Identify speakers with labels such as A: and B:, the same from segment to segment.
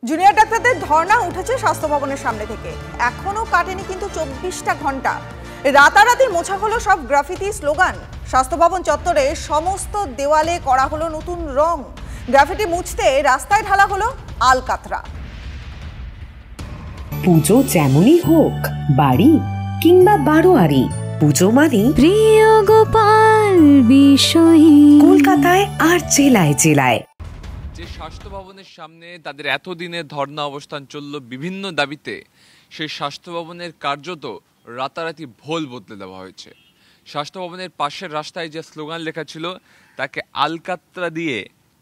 A: Junior ডাক্তারদের ধর্ণা উঠেছে স্বাস্থ্য ভবনের সামনে থেকে, এখনো কাটেনি কিন্তু 24টা ঘন্টা। রাতারাতি মোছা হলো সব গ্রাফিতি স্লোগান। স্বাস্থ্য ভবন চত্বরে সমস্ত দেওয়ালে করা হলো নতুন রং। গ্রাফিতি মুছতে রাস্তায় ঢালা হলো আলকাতরা।
B: পুজো যেমনই হোক, বাড়ি কিংবা বারোয়ারি, পুজো মানে
C: প্রিয় গোপাল বিষয়ী।
B: কলকাতায় আর জেলায় জেলায়
D: যে স্বাস্থ্য ভবনের সামনে তাদের এতদিনের ধর্ণা অবস্থান চলল বিভিন্ন দাবিতে, সেই স্বাস্থ্য ভবনের কার্যত রাতারাতি ভোল বদলে দেওয়া হয়েছে। স্বাস্থ্য ভবনের পাশের রাস্তায় যে স্লোগান লেখা ছিল তাকে আলকাতরা দিয়ে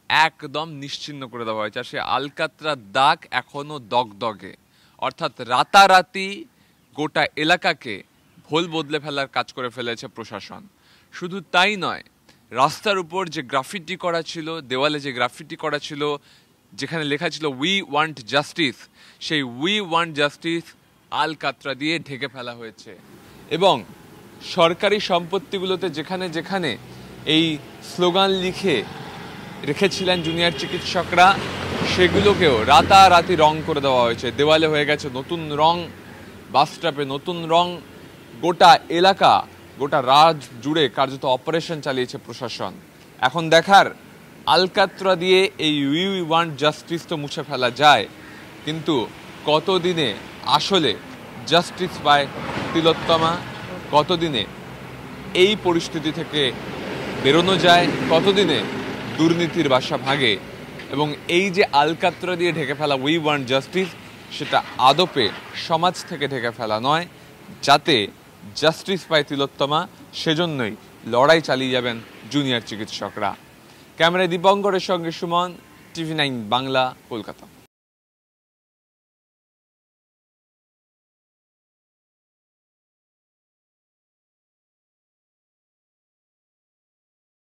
D: একদম নিশ্চিহ্ন করে দেওয়া হয়েছে। আর সেই আলকাতরার দাগ এখনও দগদগে, অর্থাৎ রাতারাতি গোটা এলাকাকে ভোল বদলে ফেলার কাজ করে ফেলেছে প্রশাসন। শুধু তাই নয়, রাস্তার উপর যে গ্রাফিটি করা ছিল, দেওয়ালে যে গ্রাফিটি করা ছিল যেখানে লেখা ছিল উই ওয়ান্ট জাস্টিস, সেই উই ওয়ান্ট জাস্টিস আলকাতরা দিয়ে ঢেকে ফেলা হয়েছে। এবং সরকারি সম্পত্তিগুলোতে যেখানে যেখানে এই স্লোগান লিখে রেখেছিলেন জুনিয়র চিকিৎসকরা, সেগুলোকেও রাতারাতি রং করে দেওয়া হয়েছে। দেওয়ালে হয়ে গেছে নতুন রং, বাস স্টপে নতুন রং, গোটা এলাকা, গোটা রাজ জুড়ে কার্যত অপারেশন চালিয়েছে প্রশাসন। এখন দেখার, আলকাতরা দিয়ে এই উই ওয়ান্ট জাস্টিস তো মুছে ফেলা যায়, কিন্তু কতদিনে আসলে জাস্টিস পায় তিলোত্তমা, কতদিনে এই পরিস্থিতি থেকে বেরোনো যায়, কতদিনে দুর্নীতির বাসা ভাঙে, এবং এই যে আলকাতরা দিয়ে ঢেকে ফেলা উই ওয়ান্ট জাস্টিস, সেটা আদপে সমাজ থেকে ঢেকে ফেলা নয়, যাতে জাস্টিস পায় তিলোত্তমা, সেজন্যই লড়াই চালিয়ে যাবেন জুনিয়র চিকিৎসকরা। ক্যামেরায় দীপঙ্করের সঙ্গে সুমন, TV9 বাংলা, কলকাতা।